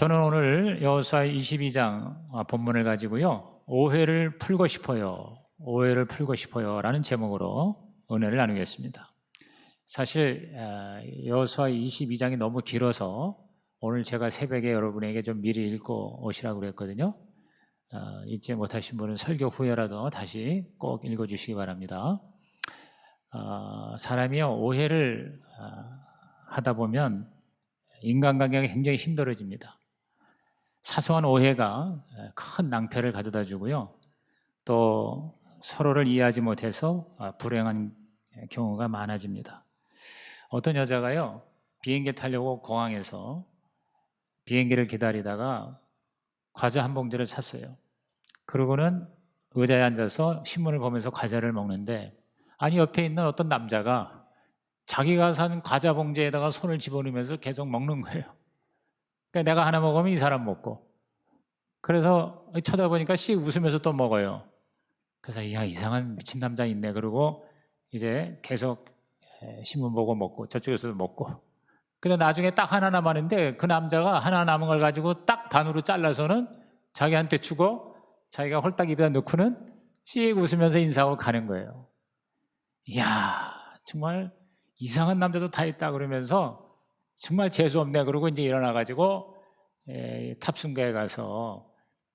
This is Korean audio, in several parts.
저는 오늘 여호수아 22장 본문을 가지고요, 오해를 풀고 싶어요, 오해를 풀고 싶어요 라는 제목으로 은혜를 나누겠습니다. 사실 여호수아 22장이 너무 길어서 오늘 제가 새벽에 여러분에게 좀 미리 읽고 오시라고 그랬거든요. 읽지 못하신 분은 설교 후에라도 다시 꼭 읽어주시기 바랍니다. 사람이요, 오해를 하다 보면 인간관계가 굉장히 힘들어집니다. 사소한 오해가 큰 낭패를 가져다 주고요, 또 서로를 이해하지 못해서 불행한 경우가 많아집니다. 어떤 여자가요, 비행기 타려고 공항에서 비행기를 기다리다가 과자 한 봉지를 샀어요. 그러고는 의자에 앉아서 신문을 보면서 과자를 먹는데, 아니 옆에 있는 어떤 남자가 자기가 산 과자 봉지에다가 손을 집어넣으면서 계속 먹는 거예요. 그러니까 내가 하나 먹으면 이 사람 먹고, 그래서 쳐다보니까 씩 웃으면서 또 먹어요. 그래서 야, 이상한 미친 남자 있네. 그러고 이제 계속 신문 보고 먹고 저쪽에서도 먹고, 근데 나중에 딱 하나 남았는데 그 남자가 하나 남은 걸 가지고 딱 반으로 잘라서는 자기한테 주고 자기가 홀딱 입에다 넣고는 씩 웃으면서 인사하고 가는 거예요. 이야, 정말 이상한 남자도 다 있다 그러면서 정말 재수없네. 그러고 이제 일어나가지고 탑승구에 가서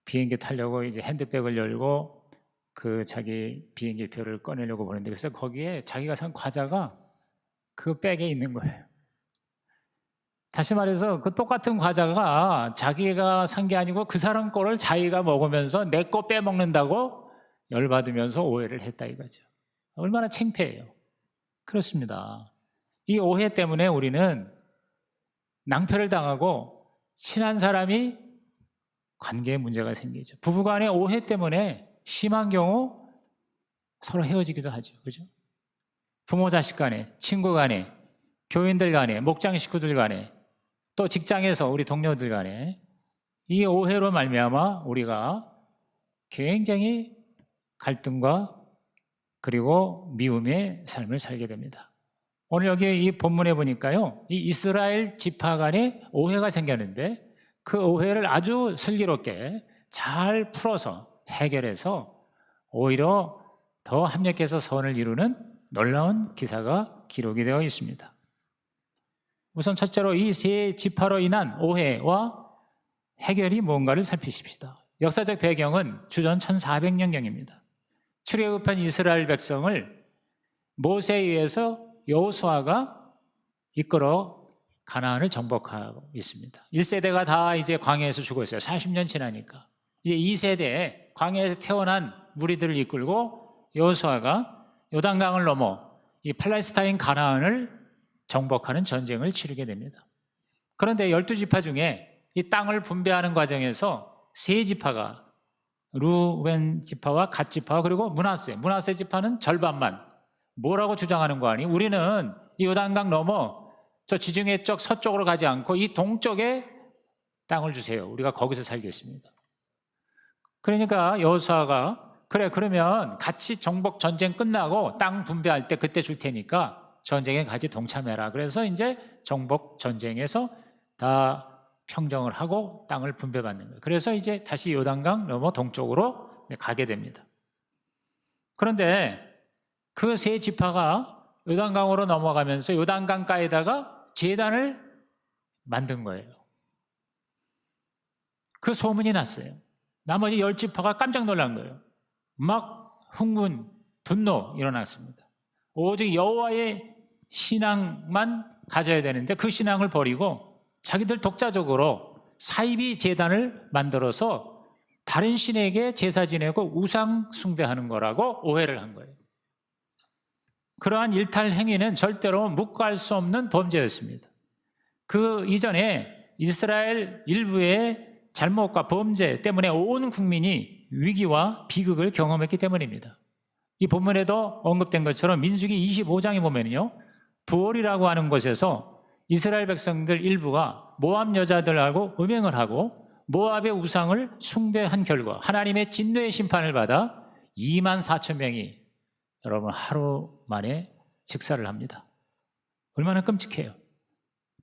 비행기 타려고 이제 핸드백을 열고 그 자기 비행기 표를 꺼내려고 보는데, 그래서 거기에 자기가 산 과자가 그 백에 있는 거예요. 다시 말해서 그 똑같은 과자가 자기가 산 게 아니고 그 사람 거를 자기가 먹으면서 내 거 빼먹는다고 열받으면서 오해를 했다 이거죠. 얼마나 창피해요. 그렇습니다. 이 오해 때문에 우리는 낭패를 당하고 친한 사람이 관계에 문제가 생기죠. 부부간의 오해 때문에 심한 경우 서로 헤어지기도 하죠. 그죠? 부모 자식 간에, 친구 간에, 교인들 간에, 목장 식구들 간에, 또 직장에서 우리 동료들 간에 이 오해로 말미암아 우리가 굉장히 갈등과 그리고 미움의 삶을 살게 됩니다. 오늘 여기 이 본문에 보니까요, 이 이스라엘 지파 간에 오해가 생겼는데 그 오해를 아주 슬기롭게 잘 풀어서 해결해서 오히려 더 합력해서 선을 이루는 놀라운 기사가 기록이 되어 있습니다. 우선 첫째로 이 세 지파로 인한 오해와 해결이 무언가를 살피십시다. 역사적 배경은 주전 1400년경입니다. 출애굽한 이스라엘 백성을 모세에 의해서 여호수아가 이끌어 가나안을 정복하고 있습니다. 1세대가 다 이제 광야에서 죽어 있어요. 40년 지나니까. 이제 2세대에 광야에서 태어난 무리들을 이끌고 여호수아가 요단강을 넘어 이 팔레스타인 가나안을 정복하는 전쟁을 치르게 됩니다. 그런데 12지파 중에 이 땅을 분배하는 과정에서 세 지파가, 루벤 지파와 갓 지파 그리고 문하세 지파는 절반만 뭐라고 주장하는 거 아니? 우리는 이 요단강 넘어 저 지중해 쪽 서쪽으로 가지 않고 이 동쪽에 땅을 주세요. 우리가 거기서 살겠습니다. 그러니까 여호수아가 그래, 그러면 같이 정복 전쟁 끝나고 땅 분배할 때 그때 줄 테니까 전쟁에 같이 동참해라. 그래서 이제 정복 전쟁에서 다 평정을 하고 땅을 분배받는 거예요. 그래서 이제 다시 요단강 넘어 동쪽으로 가게 됩니다. 그런데 그 세 지파가 요단강으로 넘어가면서 요단강가에다가 제단을 만든 거예요. 그 소문이 났어요. 나머지 10지파가 깜짝 놀란 거예요. 막 흥분, 분노 일어났습니다. 오직 여호와의 신앙만 가져야 되는데 그 신앙을 버리고 자기들 독자적으로 사이비 제단을 만들어서 다른 신에게 제사 지내고 우상 숭배하는 거라고 오해를 한 거예요. 그러한 일탈 행위는 절대로 묵과할 수 없는 범죄였습니다. 그 이전에 이스라엘 일부의 잘못과 범죄 때문에 온 국민이 위기와 비극을 경험했기 때문입니다. 이 본문에도 언급된 것처럼 민수기 25장에 보면요, 부올이라고 하는 곳에서 이스라엘 백성들 일부가 모압 여자들하고 음행을 하고 모압의 우상을 숭배한 결과 하나님의 진노의 심판을 받아 24,000명이 여러분 하루 만에 즉사를 합니다. 얼마나 끔찍해요.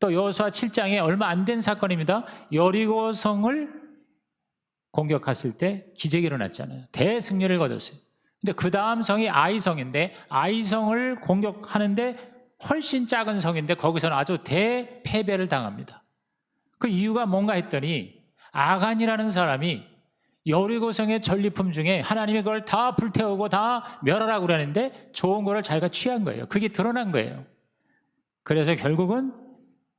또 여호수아 7장에 얼마 안 된 사건입니다. 여리고성을 공격했을 때 기적이 일어났잖아요. 대승리를 거뒀어요. 근데 그 다음 성이 아이성인데 아이성을 공격하는데 훨씬 작은 성인데 거기서는 아주 대패배를 당합니다. 그 이유가 뭔가 했더니 아간이라는 사람이 여리고성의 전리품 중에 하나님이 그걸 다 불태우고 다 멸하라고 그러는데 좋은 거를 자기가 취한 거예요. 그게 드러난 거예요. 그래서 결국은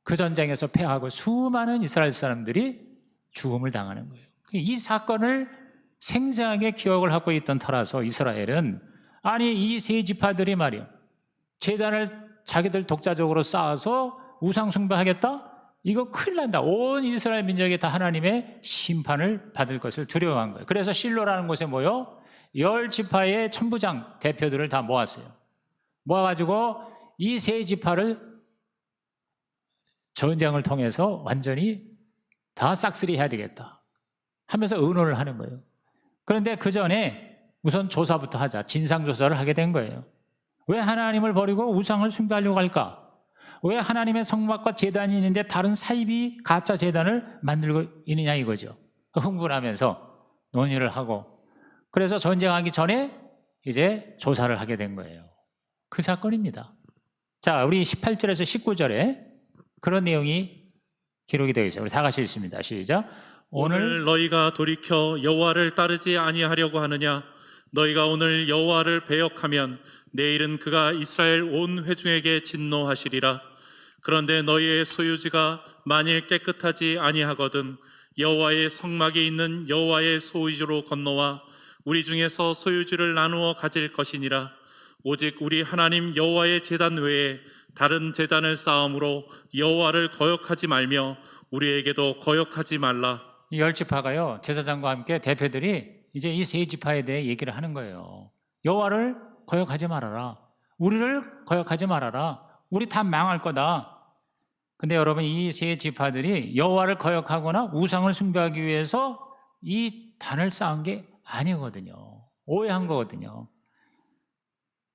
그 전쟁에서 패하고 수많은 이스라엘 사람들이 죽음을 당하는 거예요. 이 사건을 생생하게 기억을 하고 있던 터라서 이스라엘은 아니 이 세 지파들이 말이야 제단을 자기들 독자적으로 쌓아서 우상 숭배하겠다? 이거 큰일 난다. 온 이스라엘 민족이 다 하나님의 심판을 받을 것을 두려워한 거예요. 그래서 실로라는 곳에 모여 10지파의 천부장 대표들을 다 모았어요. 모아가지고 이 세 지파를 전쟁을 통해서 완전히 다 싹쓸이 해야 되겠다 하면서 의논을 하는 거예요. 그런데 그 전에 우선 조사부터 하자. 진상조사를 하게 된 거예요. 왜 하나님을 버리고 우상을 숭배하려고 할까? 왜 하나님의 성막과 제단이 있는데 다른 사이비 가짜 제단을 만들고 있느냐 이거죠. 흥분하면서 논의를 하고 그래서 전쟁하기 전에 이제 조사를 하게 된 거예요. 그 사건입니다. 자, 우리 18절에서 19절에 그런 내용이 기록이 되어 있어요. 우리 다 같이 읽습니다. 시작. 오늘 너희가 돌이켜 여호와를 따르지 아니하려고 하느냐? 너희가 오늘 여호와를 배역하면 내일은 그가 이스라엘 온 회중에게 진노하시리라. 그런데 너희의 소유지가 만일 깨끗하지 아니하거든 여호와의 성막이 있는 여호와의 소유지로 건너와 우리 중에서 소유지를 나누어 가질 것이니라. 오직 우리 하나님 여호와의 제단 외에 다른 제단을 쌓음으로 여호와를 거역하지 말며 우리에게도 거역하지 말라. 이 10지파가요 제사장과 함께 대표들이 이제 이 세 지파에 대해 얘기를 하는 거예요. 여호와를 거역하지 말아라. 우리를 거역하지 말아라. 우리 다 망할 거다. 근데 여러분 이 세 지파들이 여호와를 거역하거나 우상을 숭배하기 위해서 이 단을 쌓은 게 아니거든요. 오해한 거거든요.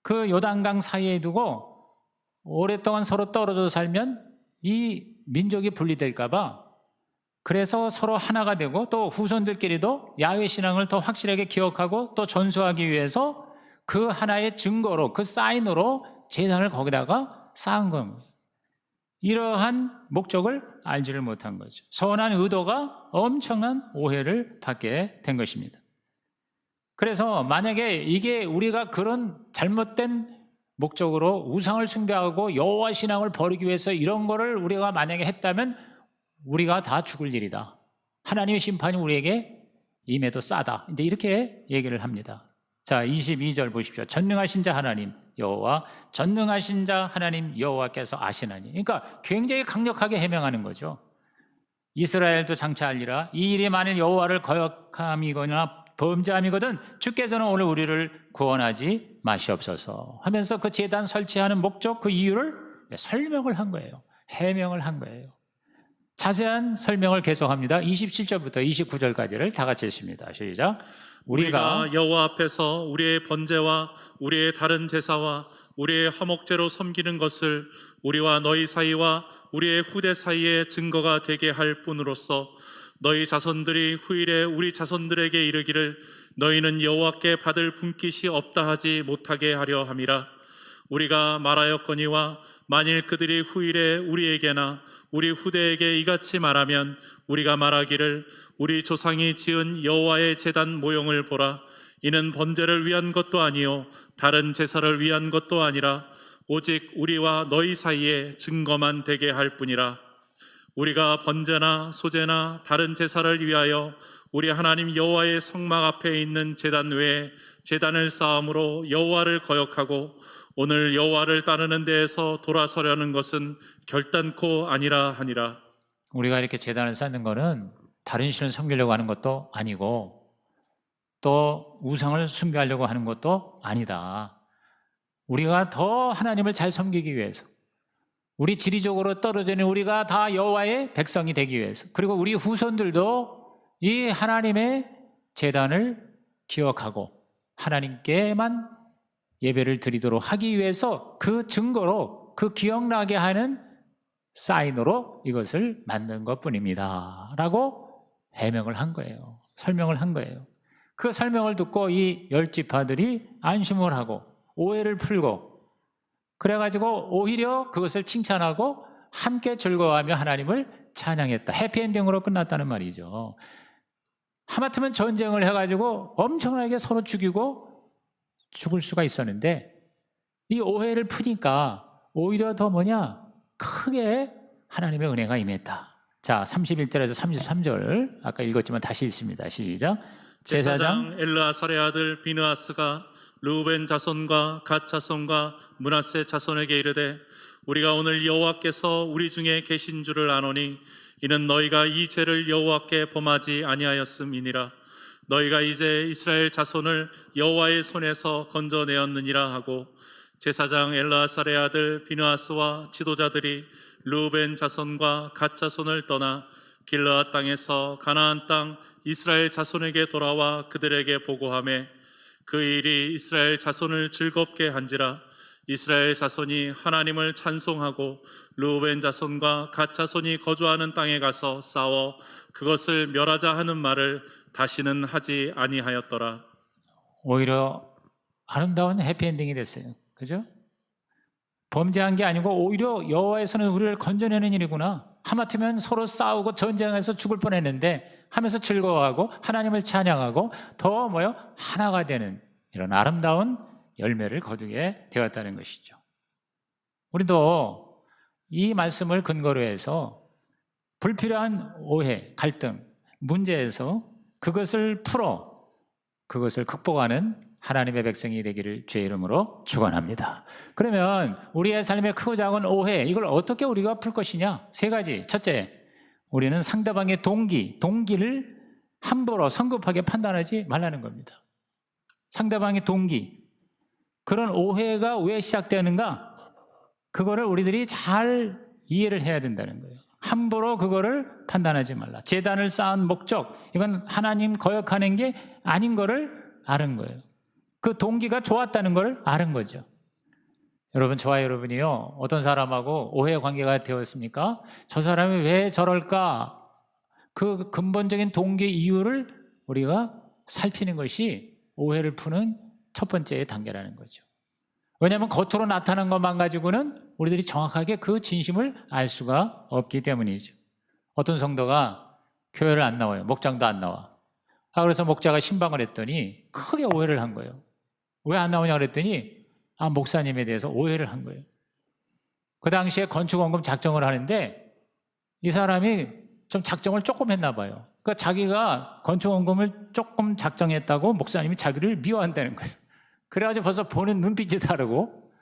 그 요단강 사이에 두고 오랫동안 서로 떨어져 살면 이 민족이 분리될까 봐 그래서 서로 하나가 되고 또 후손들끼리도 야훼 신앙을 더 확실하게 기억하고 또 전수하기 위해서 그 하나의 증거로 그 사인으로 제단을 거기다가 쌓은 겁니다. 이러한 목적을 알지를 못한 거죠. 선한 의도가 엄청난 오해를 받게 된 것입니다. 그래서 만약에 이게 우리가 그런 잘못된 목적으로 우상을 숭배하고 여호와 신앙을 버리기 위해서 이런 거를 우리가 만약에 했다면 우리가 다 죽을 일이다. 하나님의 심판이 우리에게 임해도 싸다. 이제 이렇게 얘기를 합니다. 자, 22절 보십시오. 전능하신 자 하나님 여호와, 전능하신 자 하나님 여호와께서 아시나니. 그러니까 굉장히 강력하게 해명하는 거죠. 이스라엘도 장차 알리라. 이 일이 만일 여호와를 거역함이거나 범죄함이거든 주께서는 오늘 우리를 구원하지 마시옵소서 하면서 그 제단 설치하는 목적, 그 이유를 설명을 한 거예요. 해명을 한 거예요. 자세한 설명을 계속합니다. 27절부터 29절까지를 다 같이 읽습니다. 시작. 우리가 여호와 앞에서 우리의 번제와 우리의 다른 제사와 우리의 화목제로 섬기는 것을 우리와 너희 사이와 우리의 후대 사이에 증거가 되게 할 뿐으로써 너희 자손들이 후일에 우리 자손들에게 이르기를 너희는 여호와께 받을 분깃이 없다 하지 못하게 하려 함이라. 우리가 말하였거니와 만일 그들이 후일에 우리에게나 우리 후대에게 이같이 말하면 우리가 말하기를 우리 조상이 지은 여호와의 제단 모형을 보라. 이는 번제를 위한 것도 아니요 다른 제사를 위한 것도 아니라 오직 우리와 너희 사이에 증거만 되게 할 뿐이라. 우리가 번제나 소제나 다른 제사를 위하여 우리 하나님 여호와의 성막 앞에 있는 제단 외에 제단을 쌓음으로 여호와를 거역하고 오늘 여호와를 따르는 데에서 돌아서려는 것은 결단코 아니라 하니라. 우리가 이렇게 제단을 쌓는 거는 다른 신을 섬기려고 하는 것도 아니고 또 우상을 숭배하려고 하는 것도 아니다. 우리가 더 하나님을 잘 섬기기 위해서, 우리 지리적으로 떨어져 있는 우리가 다 여호와의 백성이 되기 위해서, 그리고 우리 후손들도 이 하나님의 제단을 기억하고 하나님께만 예배를 드리도록 하기 위해서 그 증거로 그 기억나게 하는 사인으로 이것을 만든 것뿐입니다 라고 해명을 한 거예요. 설명을 한 거예요. 그 설명을 듣고 이 10지파들이 안심을 하고 오해를 풀고 그래가지고 오히려 그것을 칭찬하고 함께 즐거워하며 하나님을 찬양했다. 해피엔딩으로 끝났다는 말이죠. 하마터면 전쟁을 해가지고 엄청나게 서로 죽이고 죽을 수가 있었는데 이 오해를 푸니까 오히려 더 크게 하나님의 은혜가 임했다. 자, 31절에서 33절 아까 읽었지만 다시 읽습니다. 시작. 제사장 엘르아살의 아들 비느하스가 르우벤 자손과 갓 자손과 므낫세 자손에게 이르되 우리가 오늘 여호와께서 우리 중에 계신 줄을 아노니 이는 너희가 이 죄를 여호와께 범하지 아니하였음이니라. 너희가 이제 이스라엘 자손을 여호와의 손에서 건져내었느니라 하고 제사장 엘르아살의 아들 비느하스와 지도자들이 르우벤 자손과 갓 자손을 떠나 길르앗 땅에서 가나안 땅 이스라엘 자손에게 돌아와 그들에게 보고하매 그 일이 이스라엘 자손을 즐겁게 한지라. 이스라엘 자손이 하나님을 찬송하고 르우벤 자손과 갓 자손이 거주하는 땅에 가서 싸워 그것을 멸하자 하는 말을 다시는 하지 아니하였더라. 오히려 아름다운 해피엔딩이 됐어요. 그죠? 범죄한 게 아니고 오히려 여호와의 손에 우리를 건져내는 일이구나. 하마터면 서로 싸우고 전쟁에서 죽을 뻔했는데 하면서 즐거워하고 하나님을 찬양하고 더 하나가 되는 이런 아름다운 열매를 거두게 되었다는 것이죠. 우리도 이 말씀을 근거로 해서 불필요한 오해, 갈등, 문제에서 그것을 풀어 그것을 극복하는 하나님의 백성이 되기를 주의 이름으로 축원합니다. 그러면 우리의 삶의 크고 작은 오해, 이걸 어떻게 우리가 풀 것이냐? 3가지. 첫째, 우리는 상대방의 동기를 함부로 성급하게 판단하지 말라는 겁니다. 상대방의 동기, 그런 오해가 왜 시작되는가? 그거를 우리들이 잘 이해를 해야 된다는 거예요. 함부로 그거를 판단하지 말라. 제단을 쌓은 목적, 이건 하나님 거역하는 게 아닌 거를 아는 거예요. 그 동기가 좋았다는 걸 아는 거죠. 여러분, 저와 여러분이요, 어떤 사람하고 오해 관계가 되었습니까? 저 사람이 왜 저럴까? 그 근본적인 동기 이유를 우리가 살피는 것이 오해를 푸는 첫 번째 단계라는 거죠. 왜냐하면 겉으로 나타난 것만 가지고는 우리들이 정확하게 그 진심을 알 수가 없기 때문이죠. 어떤 성도가 교회를 안 나와요. 목장도 안 나와. 그래서 목자가 신방을 했더니 크게 오해를 한 거예요. 왜 안 나오냐 그랬더니 목사님에 대해서 오해를 한 거예요. 그 당시에 건축원금 작정을 하는데 이 사람이 좀 작정을 조금 했나 봐요. 그러니까 자기가 건축원금을 조금 작정했다고 목사님이 자기를 미워한다는 거예요. 그래가지고 벌써 보는 눈빛이 다르고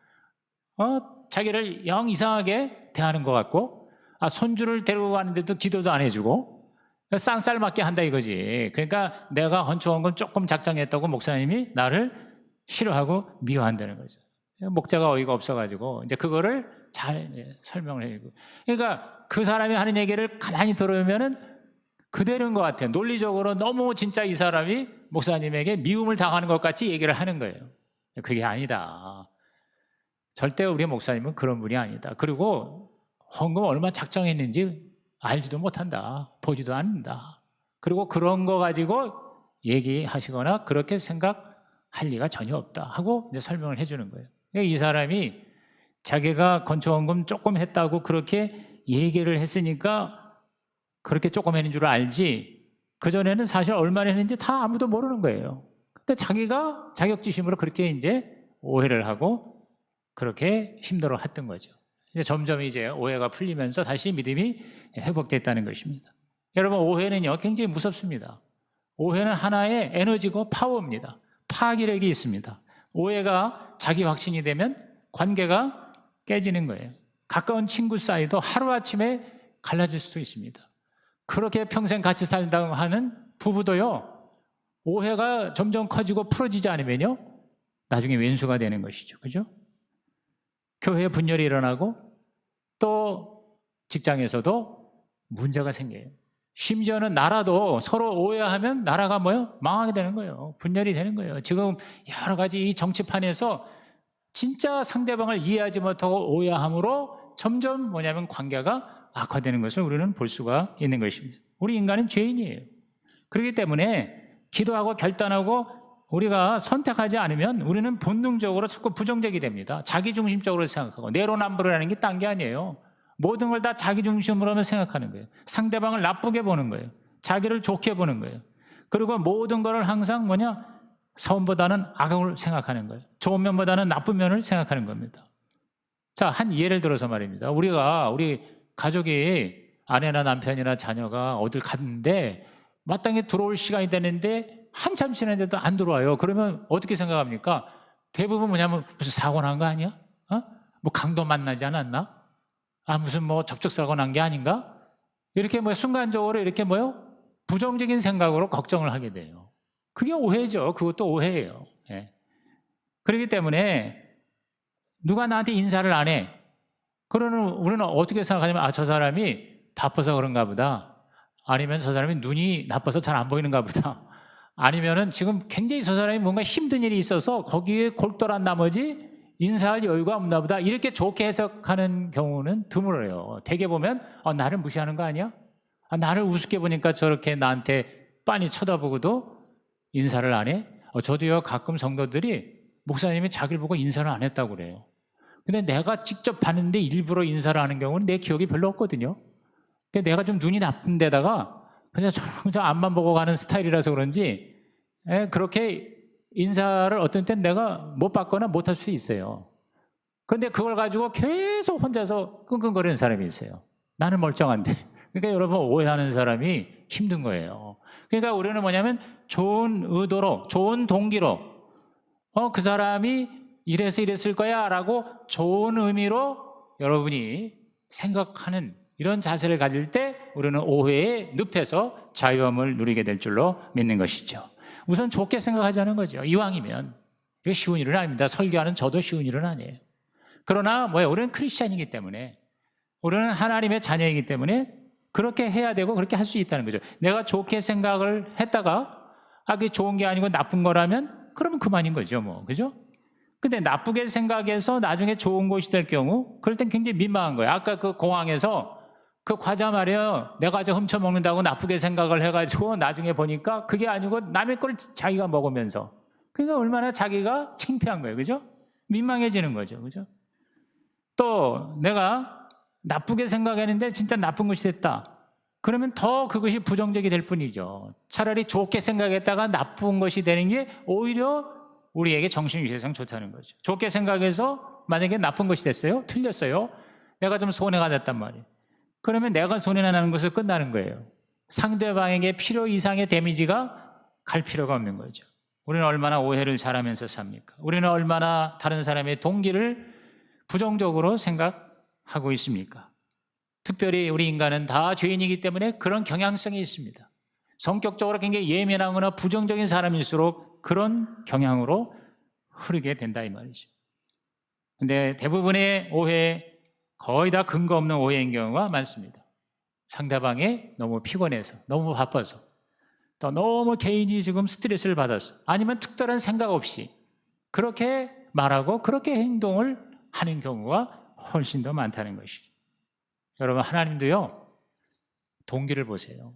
자기를 영 이상하게 대하는 것 같고 손주를 데리고 가는데도 기도도 안 해주고 쌍쌀맞게 한다 이거지. 그러니까 내가 건축원금 조금 작정했다고 목사님이 나를 싫어하고 미워한다는 거죠. 목자가 어이가 없어가지고 이제 그거를 잘 설명을 해주고. 그러니까 그 사람이 하는 얘기를 가만히 들어보면은 그대로인 것 같아요. 논리적으로 너무 진짜 이 사람이 목사님에게 미움을 당하는 것 같이 얘기를 하는 거예요. 그게 아니다. 절대 우리 목사님은 그런 분이 아니다. 그리고 헌금 얼마 작정했는지 알지도 못한다. 보지도 않는다. 그리고 그런 거 가지고 얘기하시거나 그렇게 생각할 리가 전혀 없다 하고 이제 설명을 해주는 거예요. 그러니까 이 사람이 자기가 건축원금 조금 했다고 그렇게 얘기를 했으니까 그렇게 조금 했는 줄 알지, 그전에는 사실 얼마나 했는지 다 아무도 모르는 거예요. 근데 자기가 자격지심으로 그렇게 이제 오해를 하고 그렇게 힘들어 했던 거죠. 이제 점점 이제 오해가 풀리면서 다시 믿음이 회복됐다는 것입니다. 여러분, 오해는요 굉장히 무섭습니다. 오해는 하나의 에너지고 파워입니다. 파괴력이 있습니다. 오해가 자기 확신이 되면 관계가 깨지는 거예요. 가까운 친구 사이도 하루아침에 갈라질 수도 있습니다. 그렇게 평생 같이 살다 하는 부부도요, 오해가 점점 커지고 풀어지지 않으면요 나중에 왼수가 되는 것이죠. 그죠? 교회 분열이 일어나고 또 직장에서도 문제가 생겨요. 심지어는 나라도 서로 오해하면 나라가 망하게 되는 거예요. 분열이 되는 거예요. 지금 여러 가지 이 정치판에서 진짜 상대방을 이해하지 못하고 오해함으로 점점 뭐냐면 관계가 악화되는 것을 우리는 볼 수가 있는 것입니다. 우리 인간은 죄인이에요. 그렇기 때문에 기도하고 결단하고 우리가 선택하지 않으면 우리는 본능적으로 자꾸 부정적이 됩니다. 자기중심적으로 생각하고 내로남불이라는 게 딴 게 아니에요. 모든 걸 다 자기중심으로만 생각하는 거예요. 상대방을 나쁘게 보는 거예요. 자기를 좋게 보는 거예요. 그리고 모든 것을 항상 선보다는 악을 생각하는 거예요. 좋은 면보다는 나쁜 면을 생각하는 겁니다. 자, 한 예를 들어서 말입니다. 우리 가족이 아내나 남편이나 자녀가 어딜 갔는데 마땅히 들어올 시간이 되는데 한참 지났는데도 안 들어와요. 그러면 어떻게 생각합니까? 대부분 뭐냐면 무슨 사고 난 거 아니야? 뭐 강도 만나지 않았나? 무슨 접촉사고 난 게 아닌가? 이렇게 순간적으로 이렇게 부정적인 생각으로 걱정을 하게 돼요. 그게 오해죠. 그것도 오해예요. 예. 그렇기 때문에 누가 나한테 인사를 안 해. 그러면 우리는 어떻게 생각하냐면 저 사람이 바빠서 그런가 보다. 아니면 저 사람이 눈이 나빠서 잘 안 보이는가 보다. 아니면은 지금 굉장히 저 사람이 뭔가 힘든 일이 있어서 거기에 골똘한 나머지 인사할 여유가 없나 보다. 이렇게 좋게 해석하는 경우는 드물어요. 대개 보면 나를 무시하는 거 아니야? 나를 우습게 보니까 저렇게 나한테 빤히 쳐다보고도 인사를 안 해? 저도요, 가끔 성도들이 목사님이 자기를 보고 인사를 안 했다고 그래요. 근데 내가 직접 봤는데 일부러 인사를 하는 경우는 내 기억이 별로 없거든요. 그러니까 내가 좀 눈이 나쁜 데다가 그냥 저 앞만 보고 가는 스타일이라서 그런지 그렇게 인사를 어떤 때는 내가 못 받거나 못 할 수 있어요. 그런데 그걸 가지고 계속 혼자서 끙끙거리는 사람이 있어요. 나는 멀쩡한데. 그러니까 여러분, 오해하는 사람이 힘든 거예요. 그러니까 우리는 뭐냐면 좋은 의도로, 좋은 동기로 그 사람이 이래서 이랬을 거야 라고 좋은 의미로 여러분이 생각하는 이런 자세를 가질 때 우리는 오해에 늪에서 자유함을 누리게 될 줄로 믿는 것이죠. 우선 좋게 생각하자는 거죠. 이왕이면. 이거 쉬운 일은 아닙니다. 설교하는 저도 쉬운 일은 아니에요. 그러나 우리는 크리스찬이기 때문에, 우리는 하나님의 자녀이기 때문에 그렇게 해야 되고 그렇게 할 수 있다는 거죠. 내가 좋게 생각을 했다가 그게 좋은 게 아니고 나쁜 거라면 그러면 그만인 거죠. 그죠? 근데 나쁘게 생각해서 나중에 좋은 것이 될 경우, 그럴 땐 굉장히 민망한 거예요. 아까 그 공항에서 그 과자 말이에요. 내가 훔쳐먹는다고 나쁘게 생각을 해가지고 나중에 보니까 그게 아니고 남의 걸 자기가 먹으면서. 그러니까 얼마나 자기가 창피한 거예요. 그죠? 민망해지는 거죠. 그죠? 또 내가 나쁘게 생각했는데 진짜 나쁜 것이 됐다. 그러면 더 그것이 부정적이 될 뿐이죠. 차라리 좋게 생각했다가 나쁜 것이 되는 게 오히려 우리에게 정신유세상 좋다는 거죠. 좋게 생각해서 만약에 나쁜 것이 됐어요. 틀렸어요. 내가 좀 손해가 됐단 말이에요. 그러면 내가 손해가 나는 것을 끝나는 거예요. 상대방에게 필요 이상의 데미지가 갈 필요가 없는 거죠. 우리는 얼마나 오해를 잘하면서 삽니까? 우리는 얼마나 다른 사람의 동기를 부정적으로 생각하고 있습니까? 특별히 우리 인간은 다 죄인이기 때문에 그런 경향성이 있습니다. 성격적으로 굉장히 예민하거나 부정적인 사람일수록 그런 경향으로 흐르게 된다 이 말이죠. 근데 대부분의 오해, 거의 다 근거 없는 오해인 경우가 많습니다. 상대방이 너무 피곤해서, 너무 바빠서, 또 너무 개인이 지금 스트레스를 받아서, 아니면 특별한 생각 없이 그렇게 말하고 그렇게 행동을 하는 경우가 훨씬 더 많다는 것이죠. 여러분, 하나님도요, 동기를 보세요.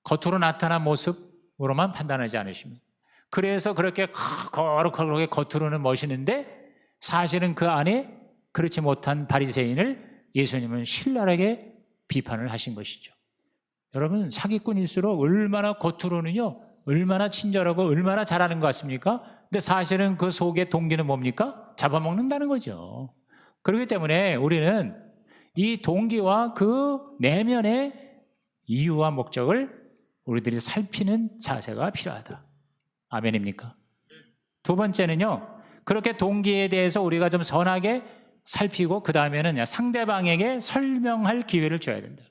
겉으로 나타난 모습으로만 판단하지 않으십니다. 그래서 그렇게 거룩하게 겉으로는 멋있는데 사실은 그 안에 그렇지 못한 바리새인을 예수님은 신랄하게 비판을 하신 것이죠. 여러분, 사기꾼일수록 얼마나 겉으로는요, 얼마나 친절하고 얼마나 잘하는 것 같습니까? 근데 사실은 그 속의 동기는 뭡니까? 잡아먹는다는 거죠. 그렇기 때문에 우리는 이 동기와 그 내면의 이유와 목적을 우리들이 살피는 자세가 필요하다. 아멘입니까? 두 번째는요, 그렇게 동기에 대해서 우리가 좀 선하게 살피고 그 다음에는 상대방에게 설명할 기회를 줘야 된다.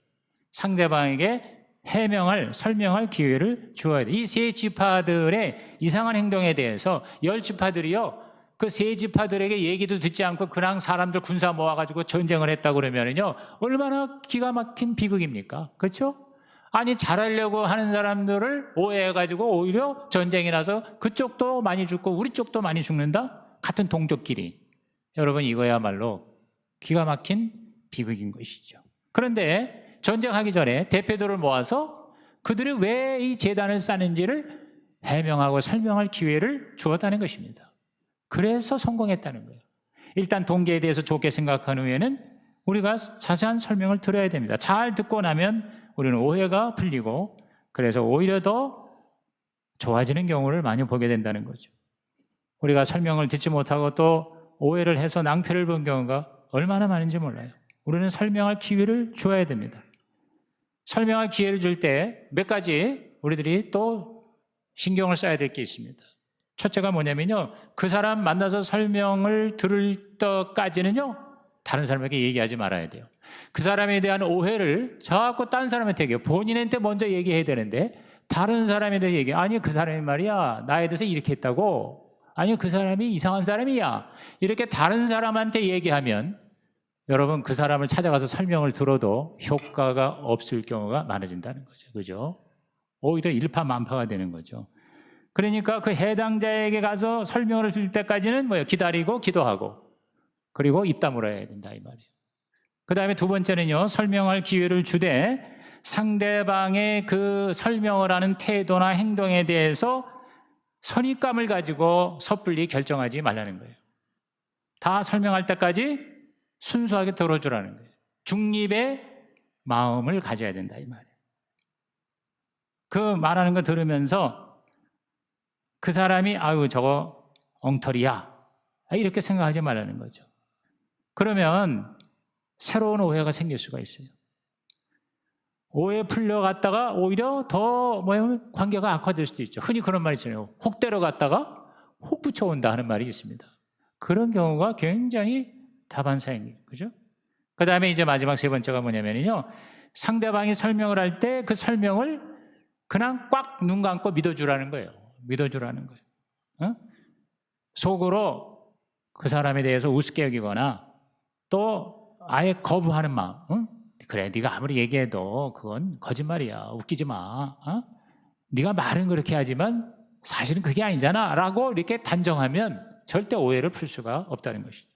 상대방에게 설명할 기회를 주어야 돼. 이 세 지파들의 이상한 행동에 대해서 10지파들이요, 그 세 지파들에게 얘기도 듣지 않고 그냥 사람들 군사 모아가지고 전쟁을 했다고 그러면은요, 얼마나 기가 막힌 비극입니까? 그렇죠? 아니, 잘하려고 하는 사람들을 오해해가지고 오히려 전쟁이 나서 그쪽도 많이 죽고 우리 쪽도 많이 죽는다? 같은 동족끼리. 여러분, 이거야말로 기가 막힌 비극인 것이죠. 그런데 전쟁하기 전에 대표들을 모아서 그들이 왜 이 제단을 쌓는지를 해명하고 설명할 기회를 주었다는 것입니다. 그래서 성공했다는 거예요. 일단 동기에 대해서 좋게 생각한 후에는 우리가 자세한 설명을 들어야 됩니다. 잘 듣고 나면 우리는 오해가 풀리고 그래서 오히려 더 좋아지는 경우를 많이 보게 된다는 거죠. 우리가 설명을 듣지 못하고 또 오해를 해서 낭패를 본 경우가 얼마나 많은지 몰라요. 우리는 설명할 기회를 주어야 됩니다. 설명할 기회를 줄 때 몇 가지 우리들이 또 신경을 써야 될 게 있습니다. 첫째가 뭐냐면요, 그 사람 만나서 설명을 들을 때까지는요 다른 사람에게 얘기하지 말아야 돼요. 그 사람에 대한 오해를 자꾸 딴 사람한테 얘기해요. 본인한테 먼저 얘기해야 되는데 다른 사람에 대해 얘기해. 아니 그 사람이 말이야 나에 대해서 이렇게 했다고, 아니 그 사람이 이상한 사람이야, 이렇게 다른 사람한테 얘기하면 여러분 그 사람을 찾아가서 설명을 들어도 효과가 없을 경우가 많아진다는 거죠. 그죠? 오히려 일파만파가 되는 거죠. 그러니까 그 해당자에게 가서 설명을 줄 때까지는 뭐예요? 기다리고 기도하고 그리고 입 다물어야 된다 이 말이에요. 그 다음에 두 번째는요, 설명할 기회를 주되 상대방의 그 설명을 하는 태도나 행동에 대해서 선입감을 가지고 섣불리 결정하지 말라는 거예요. 다 설명할 때까지 순수하게 들어주라는 거예요. 중립의 마음을 가져야 된다 이 말이에요. 그 말하는 거 들으면서 그 사람이 아유 저거 엉터리야 이렇게 생각하지 말라는 거죠. 그러면 새로운 오해가 생길 수가 있어요. 오해 풀려갔다가 오히려 더 뭐냐면 관계가 악화될 수도 있죠. 흔히 그런 말이 있잖아요. 혹 때려갔다가 혹 붙여온다 하는 말이 있습니다. 그런 경우가 굉장히 다반사입니다. 그죠? 그 다음에 이제 마지막 세 번째가 뭐냐면요, 상대방이 설명을 할 때 그 설명을 그냥 꽉 눈 감고 믿어주라는 거예요. 믿어주라는 거예요. 어? 속으로 그 사람에 대해서 우습게 여기거나 또 아예 거부하는 마음. 어? 그래, 네가 아무리 얘기해도 그건 거짓말이야. 웃기지 마. 어? 네가 말은 그렇게 하지만 사실은 그게 아니잖아 라고 이렇게 단정하면 절대 오해를 풀 수가 없다는 것이죠.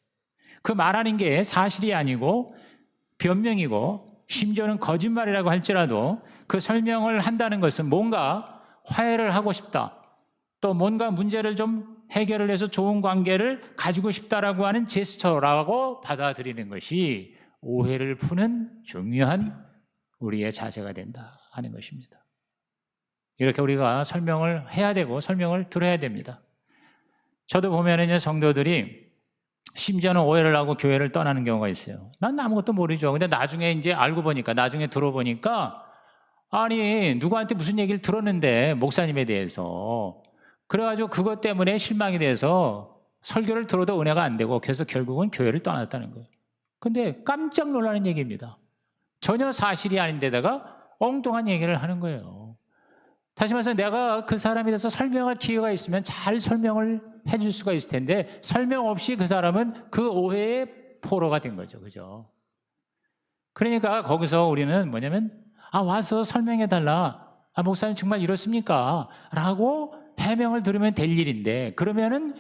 그 말하는 게 사실이 아니고 변명이고 심지어는 거짓말이라고 할지라도 그 설명을 한다는 것은 뭔가 화해를 하고 싶다, 또 뭔가 문제를 좀 해결을 해서 좋은 관계를 가지고 싶다라고 하는 제스처라고 받아들이는 것이 오해를 푸는 중요한 우리의 자세가 된다 하는 것입니다. 이렇게 우리가 설명을 해야 되고 설명을 들어야 됩니다. 저도 보면은요, 성도들이 심지어는 오해를 하고 교회를 떠나는 경우가 있어요. 난 아무것도 모르죠. 근데 나중에 이제 알고 보니까, 나중에 들어보니까 아니 누구한테 무슨 얘기를 들었는데 목사님에 대해서, 그래가지고 그것 때문에 실망이 돼서 설교를 들어도 은혜가 안 되고 그래서 결국은 교회를 떠났다는 거예요. 근데 깜짝 놀라는 얘기입니다. 전혀 사실이 아닌데다가 엉뚱한 얘기를 하는 거예요. 다시 말해서 내가 그 사람에 대해서 설명할 기회가 있으면 잘 설명을 해줄 수가 있을 텐데 설명 없이 그 사람은 그 오해의 포로가 된 거죠. 그죠? 그러니까 거기서 우리는 뭐냐면 와서 설명해달라. 목사님 정말 이렇습니까? 라고 해명을 들으면 될 일인데, 그러면은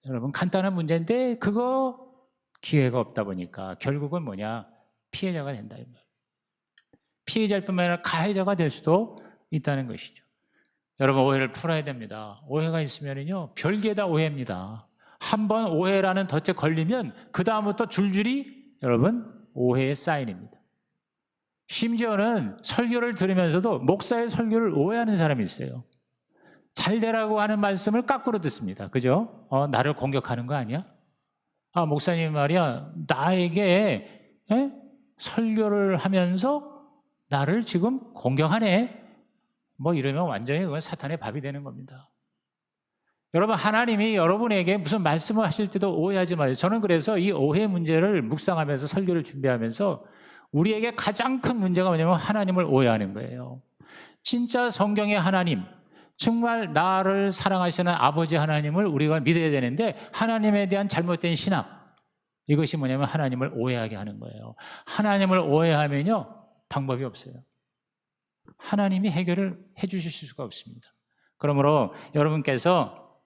여러분 간단한 문제인데 그거 기회가 없다 보니까 결국은 뭐냐? 피해자가 된다 이 말. 피해자일 뿐만 아니라 가해자가 될 수도 있다는 것이죠. 여러분 오해를 풀어야 됩니다. 오해가 있으면요 별게 다 오해입니다. 한번 오해라는 덫에 걸리면 그 다음부터 줄줄이 여러분 오해의 사인입니다. 심지어는 설교를 들으면서도 목사의 설교를 오해하는 사람이 있어요. 잘 되라고 하는 말씀을 까꾸로 듣습니다. 그죠? 나를 공격하는 거 아니야? 목사님 말이야 나에게 설교를 하면서 나를 지금 공격하네. 뭐 이러면 완전히 그건 사탄의 밥이 되는 겁니다. 여러분 하나님이 여러분에게 무슨 말씀을 하실 때도 오해하지 마세요. 저는 그래서 이 오해 문제를 묵상하면서 설교를 준비하면서 우리에게 가장 큰 문제가 뭐냐면 하나님을 오해하는 거예요. 진짜 성경의 하나님, 정말 나를 사랑하시는 아버지 하나님을 우리가 믿어야 되는데 하나님에 대한 잘못된 신앙, 이것이 뭐냐면 하나님을 오해하게 하는 거예요. 하나님을 오해하면요 방법이 없어요. 하나님이 해결을 해 주실 수가 없습니다. 그러므로 여러분께서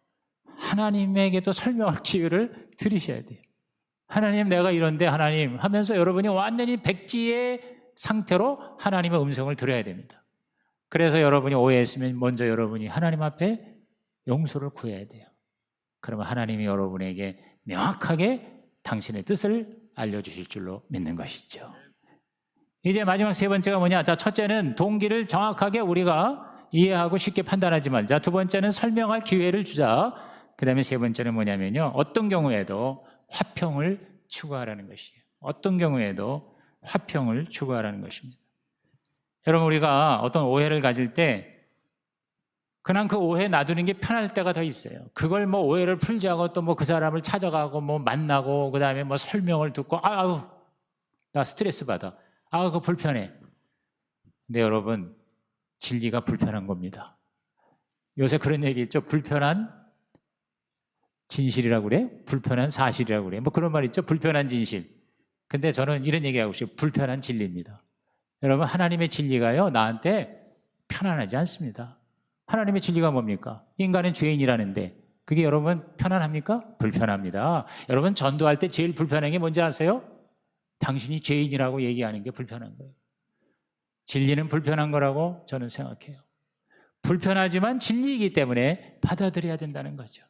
하나님에게도 설명할 기회를 드리셔야 돼요. 하나님 내가 이런데 하나님 하면서 여러분이 완전히 백지의 상태로 하나님의 음성을 들어야 됩니다. 그래서 여러분이 오해했으면 먼저 여러분이 하나님 앞에 용서를 구해야 돼요. 그러면 하나님이 여러분에게 명확하게 당신의 뜻을 알려주실 줄로 믿는 것이죠. 이제 마지막 세 번째가 뭐냐? 자, 첫째는 동기를 정확하게 우리가 이해하고 쉽게 판단하지 말자. 두 번째는 설명할 기회를 주자. 그 다음에 세 번째는 뭐냐면요, 어떤 경우에도 화평을 추구하라는 것이에요. 어떤 경우에도 화평을 추구하라는 것입니다. 여러분, 우리가 어떤 오해를 가질 때 그냥 그 오해 놔두는 게 편할 때가 더 있어요. 그걸 뭐 오해를 풀자고 또 뭐 그 사람을 찾아가고 뭐 만나고 그 다음에 뭐 설명을 듣고 아우 나 스트레스 받아. 아, 그거 불편해. 근데 여러분, 진리가 불편한 겁니다. 요새 그런 얘기 있죠. 불편한 진실이라고 그래요? 불편한 사실이라고 그래요? 뭐 그런 말 있죠. 불편한 진실. 근데 저는 이런 얘기하고 싶어요. 불편한 진리입니다. 여러분, 하나님의 진리가요, 나한테 편안하지 않습니다. 하나님의 진리가 뭡니까? 인간은 죄인이라는데 그게 여러분 편안합니까? 불편합니다. 여러분, 전도할 때 제일 불편한 게 뭔지 아세요? 당신이 죄인이라고 얘기하는 게 불편한 거예요. 진리는 불편한 거라고 저는 생각해요. 불편하지만 진리이기 때문에 받아들여야 된다는 거죠.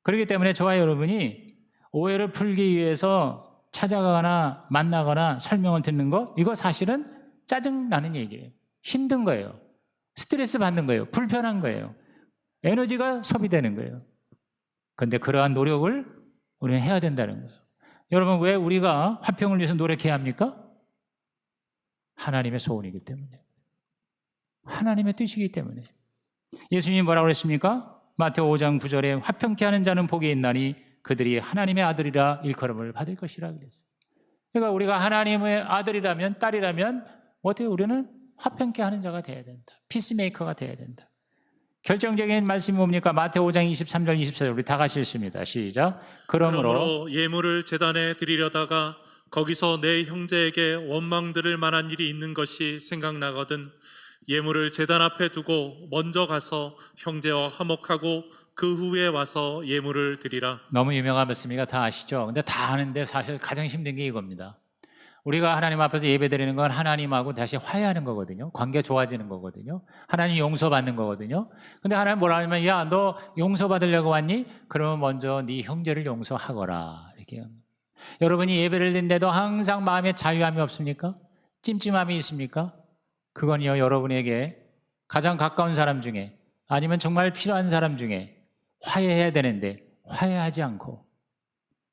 그렇기 때문에 저와 여러분이 오해를 풀기 위해서 찾아가거나 만나거나 설명을 듣는 거, 이거 사실은 짜증나는 얘기예요. 힘든 거예요. 스트레스 받는 거예요. 불편한 거예요. 에너지가 소비되는 거예요. 그런데 그러한 노력을 우리는 해야 된다는 거예요. 여러분, 왜 우리가 화평을 위해서 노력해야 합니까? 하나님의 소원이기 때문에. 하나님의 뜻이기 때문에. 예수님이 뭐라고 그랬습니까? 마태오 5장 9절에 화평케 하는 자는 복이 있나니 그들이 하나님의 아들이라 일컬음을 받을 것이라 그랬어요. 그러니까 우리가 하나님의 아들이라면, 딸이라면 어떻게 우리는 화평케 하는 자가 돼야 된다. 피스메이커가 돼야 된다. 결정적인 말씀이 뭡니까? 마태오 5장 23절 24절 우리 다 같이 읽습니다. 시작. 그러므로 예물을 제단에 드리려다가 거기서 내 형제에게 원망 들을 만한 일이 있는 것이 생각나거든 예물을 제단 앞에 두고 먼저 가서 형제와 화목하고 그 후에 와서 예물을 드리라. 너무 유명한 말씀이니까 다 아시죠? 근데 다 아는데 사실 가장 힘든 게 이겁니다. 우리가 하나님 앞에서 예배드리는 건 하나님하고 다시 화해하는 거거든요. 관계 좋아지는 거거든요. 하나님 용서받는 거거든요. 근데 하나님 뭐라 하냐면, 야, 너 용서받으려고 왔니? 그러면 먼저 네 형제를 용서하거라. 이렇게. 여러분이 예배를 드리는데도 항상 마음에 자유함이 없습니까? 찜찜함이 있습니까? 그건요, 여러분에게 가장 가까운 사람 중에 아니면 정말 필요한 사람 중에 화해해야 되는데 화해하지 않고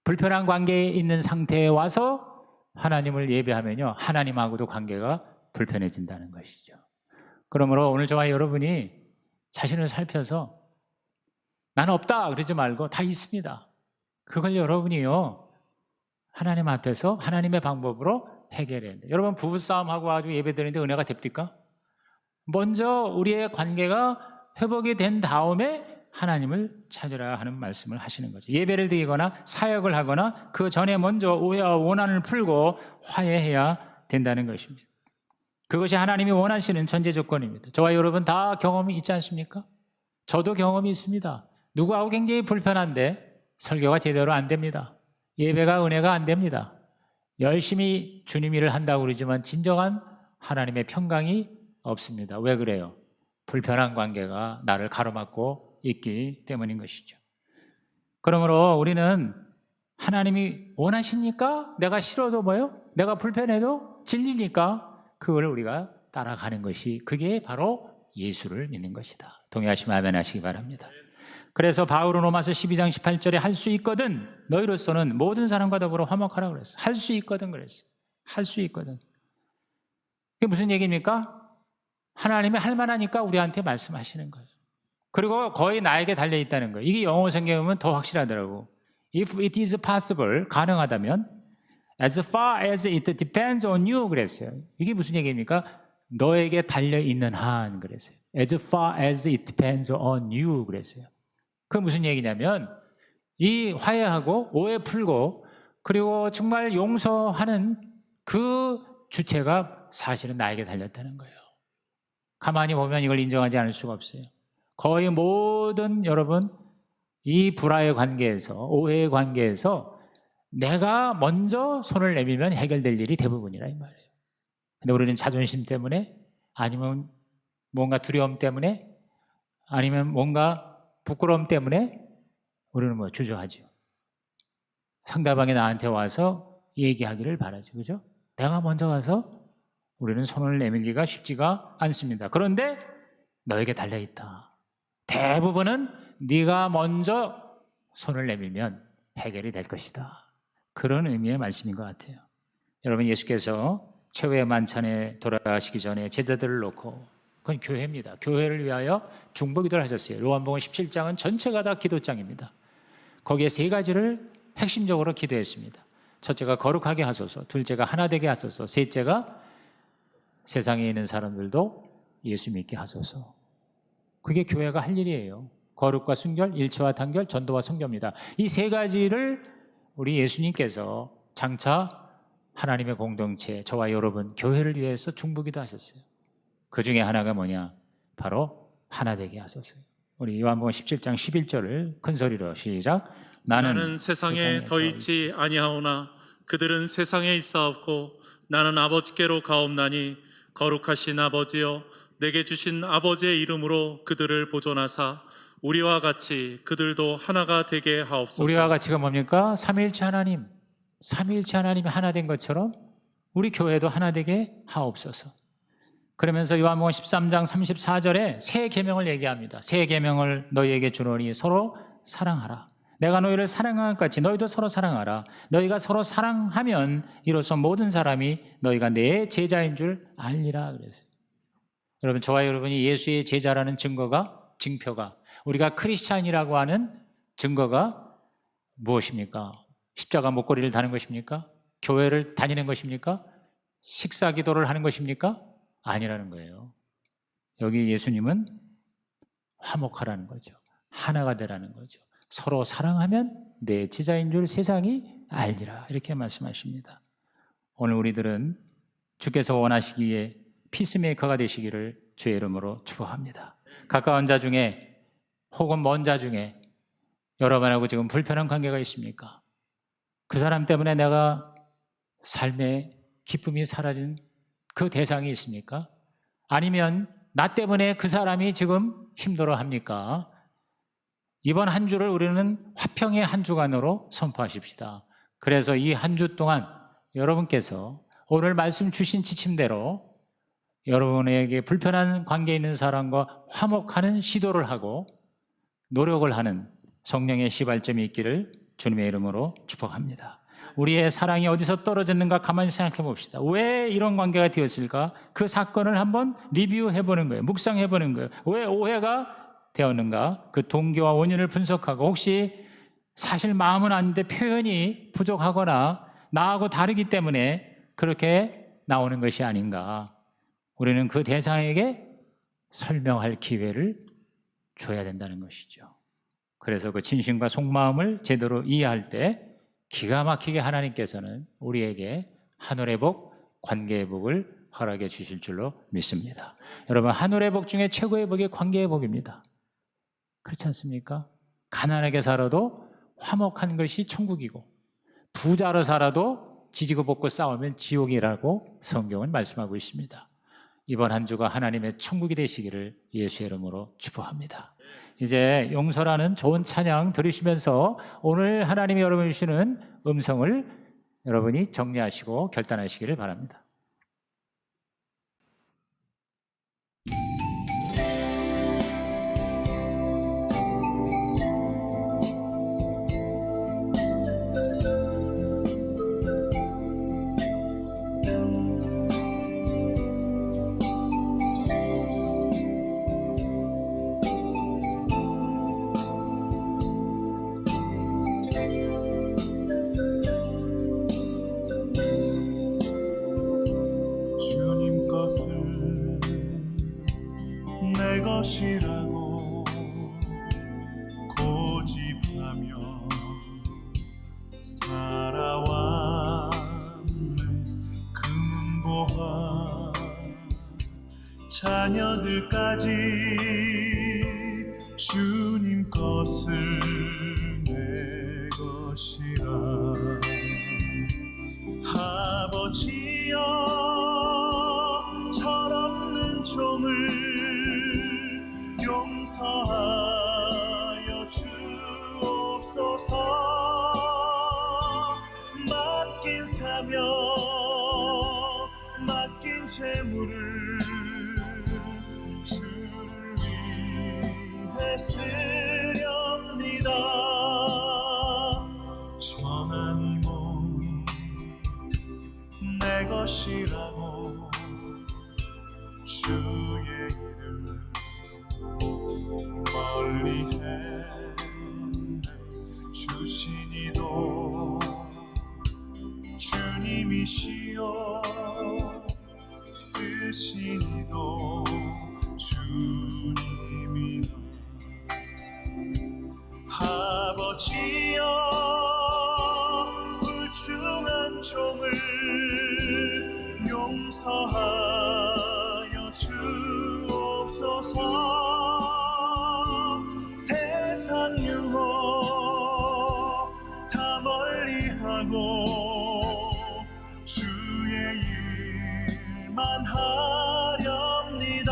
불편한 관계에 있는 상태에 와서 하나님을 예배하면요, 하나님하고도 관계가 불편해진다는 것이죠. 그러므로 오늘 저와 여러분이 자신을 살펴서 나는 없다 그러지 말고 다 있습니다. 그걸 여러분이요, 하나님 앞에서 하나님의 방법으로 해결해야 돼요. 여러분, 부부싸움하고 아주 예배드리는데 은혜가 됩니까? 먼저 우리의 관계가 회복이 된 다음에 하나님을 찾으라 하는 말씀을 하시는 거죠. 예배를 드리거나 사역을 하거나 그 전에 먼저 오해와 원한을 풀고 화해해야 된다는 것입니다. 그것이 하나님이 원하시는 전제 조건입니다. 저와 여러분 다 경험이 있지 않습니까? 저도 경험이 있습니다. 누구하고 굉장히 불편한데 설교가 제대로 안 됩니다. 예배가 은혜가 안 됩니다. 열심히 주님 일을 한다고 그러지만 진정한 하나님의 평강이 없습니다. 왜 그래요? 불편한 관계가 나를 가로막고 있기 때문인 것이죠. 그러므로 우리는 하나님이 원하시니까, 내가 싫어도 뭐요? 내가 불편해도 진리니까 그걸 우리가 따라가는 것이, 그게 바로 예수를 믿는 것이다. 동의하시면 아멘 하시기 바랍니다. 그래서 바울은 로마서 12장 18절에 할 수 있거든 너희로서는 모든 사람과 더불어 화목하라고 그랬어요. 할 수 있거든 그랬어요. 할 수 있거든. 그게 무슨 얘기입니까? 하나님이 할 만하니까 우리한테 말씀하시는 거예요. 그리고 거의 나에게 달려있다는 거예요. 이게 영어 성경에 보면 더 확실하더라고. If it is possible, 가능하다면 as far as it depends on you 그랬어요. 이게 무슨 얘기입니까? 너에게 달려있는 한 그랬어요. As far as it depends on you 그랬어요. 그게 무슨 얘기냐면 이 화해하고 오해 풀고 그리고 정말 용서하는 그 주체가 사실은 나에게 달렸다는 거예요. 가만히 보면 이걸 인정하지 않을 수가 없어요. 거의 모든 여러분 이 불화의 관계에서, 오해의 관계에서 내가 먼저 손을 내밀면 해결될 일이 대부분이라 이 말이에요. 근데 우리는 자존심 때문에, 아니면 뭔가 두려움 때문에, 아니면 뭔가 부끄러움 때문에 우리는 주저하죠. 상대방이 나한테 와서 얘기하기를 바라죠. 그죠? 내가 먼저 가서 우리는 손을 내밀기가 쉽지가 않습니다. 그런데 너에게 달려있다. 대부분은 네가 먼저 손을 내밀면 해결이 될 것이다. 그런 의미의 말씀인 것 같아요. 여러분, 예수께서 최후의 만찬에 돌아가시기 전에 제자들을 놓고, 그건 교회입니다. 교회를 위하여 중보기도를 하셨어요. 요한복음 17장은 전체가 다 기도장입니다. 거기에 세 가지를 핵심적으로 기도했습니다. 첫째가 거룩하게 하소서, 둘째가 하나 되게 하소서, 셋째가 세상에 있는 사람들도 예수 믿게 하소서. 그게 교회가 할 일이에요. 거룩과 순결, 일체와 단결, 전도와 선교입니다. 이 세 가지를 우리 예수님께서 장차 하나님의 공동체, 저와 여러분 교회를 위해서 중보기도 하셨어요. 그 중에 하나가 뭐냐? 바로 하나 되게 하소서. 우리 요한복음 17장 11절을 큰 소리로 시작. 나는 세상에 더 있지 아니하오나 그들은 세상에 있사옵고 나는 아버지께로 가옵나니 거룩하신 아버지여, 내게 주신 아버지의 이름으로 그들을 보존하사 우리와 같이 그들도 하나가 되게 하옵소서. 우리와 같이가 뭡니까? 삼위일체 하나님, 삼위일체 하나님이 하나 된 것처럼 우리 교회도 하나 되게 하옵소서. 그러면서 요한복음 13장 34절에 새 계명을 얘기합니다. 새 계명을 너희에게 주노니 서로 사랑하라. 내가 너희를 사랑한 것 같이 너희도 서로 사랑하라. 너희가 서로 사랑하면 이로써 모든 사람이 너희가 내 제자인 줄 알리라 그랬어요. 여러분, 저와 여러분이 예수의 제자라는 증표가, 우리가 크리스찬이라고 하는 증거가 무엇입니까? 십자가 목걸이를 다는 것입니까? 교회를 다니는 것입니까? 식사 기도를 하는 것입니까? 아니라는 거예요. 여기 예수님은 화목하라는 거죠. 하나가 되라는 거죠. 서로 사랑하면 내 제자인 줄 세상이 알리라, 이렇게 말씀하십니다. 오늘 우리들은 주께서 원하시기에 피스메이커가 되시기를 주의 이름으로 축복합니다. 가까운 자 중에 혹은 먼 자 중에 여러분하고 지금 불편한 관계가 있습니까? 그 사람 때문에 내가 삶의 기쁨이 사라진 그 대상이 있습니까? 아니면 나 때문에 그 사람이 지금 힘들어합니까? 이번 한 주를 우리는 화평의 한 주간으로 선포하십시다. 그래서 이 한 주 동안 여러분께서 오늘 말씀 주신 지침대로 여러분에게 불편한 관계에 있는 사람과 화목하는 시도를 하고 노력을 하는 성령의 시발점이 있기를 주님의 이름으로 축복합니다. 우리의 사랑이 어디서 떨어졌는가 가만히 생각해 봅시다. 왜 이런 관계가 되었을까? 그 사건을 한번 리뷰해 보는 거예요. 묵상해 보는 거예요. 왜 오해가 되었는가? 그 동기와 원인을 분석하고, 혹시 사실 마음은 아닌데 표현이 부족하거나 나하고 다르기 때문에 그렇게 나오는 것이 아닌가? 우리는 그 대상에게 설명할 기회를 줘야 된다는 것이죠. 그래서 그 진심과 속마음을 제대로 이해할 때 기가 막히게 하나님께서는 우리에게 하늘의 복, 관계의 복을 허락해 주실 줄로 믿습니다. 여러분, 하늘의 복 중에 최고의 복이 관계의 복입니다. 그렇지 않습니까? 가난하게 살아도 화목한 것이 천국이고, 부자로 살아도 지지고 볶고 싸우면 지옥이라고 성경은 말씀하고 있습니다. 이번 한 주가 하나님의 천국이 되시기를 예수의 이름으로 축복합니다. 이제 용서라는 좋은 찬양 들으시면서 오늘 하나님이 여러분 주시는 음성을 여러분이 정리하시고 결단하시기를 바랍니다. 것이라고 고집하며 살아왔네. 금은보화 자녀들까지 주님 것을 내 것이라. 아버지여 철없는 종을 용서하여 주옵소서. 맡긴 사명 맡긴 재물을 주를 위해 쓰렵니다. 전한 이 몸 내 것이라고 주의 일을 멀리해 주신 이도 주님이시여 쓰신 이도 주님이여. 아버지여 불중한 종을 용서하여 주옵소서. 세상 유혹 다 멀리하고 주의 일만 하렵니다.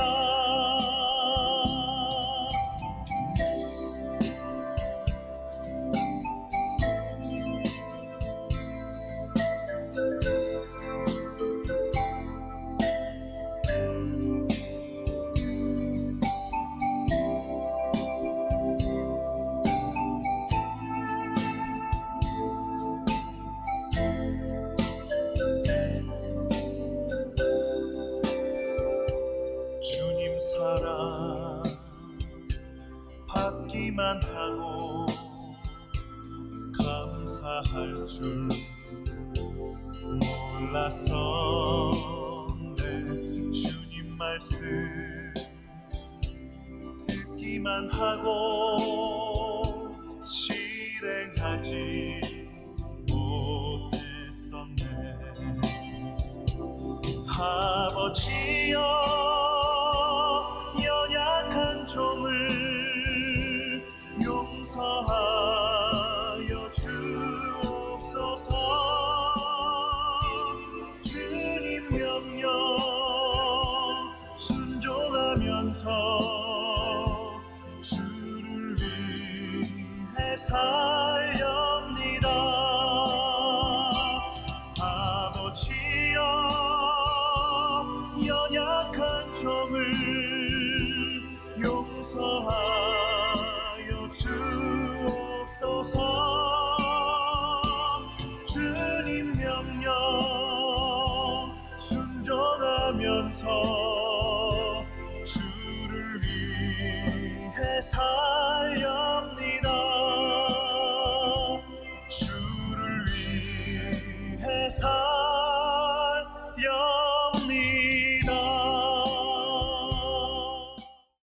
주님 사랑 받기만 하고 감사할 줄 몰랐었네. 주님 말씀 듣기만 하고 실행하지 못했었네. 아버지여 연약한 종을 용서하여 주옵소서. 주님 명령 순종하면서 주를 위해 살렵니다. 아버지여 연약한 종을 용서하여 주옵소서. 주님 명령 순종하면서 주를 위해 살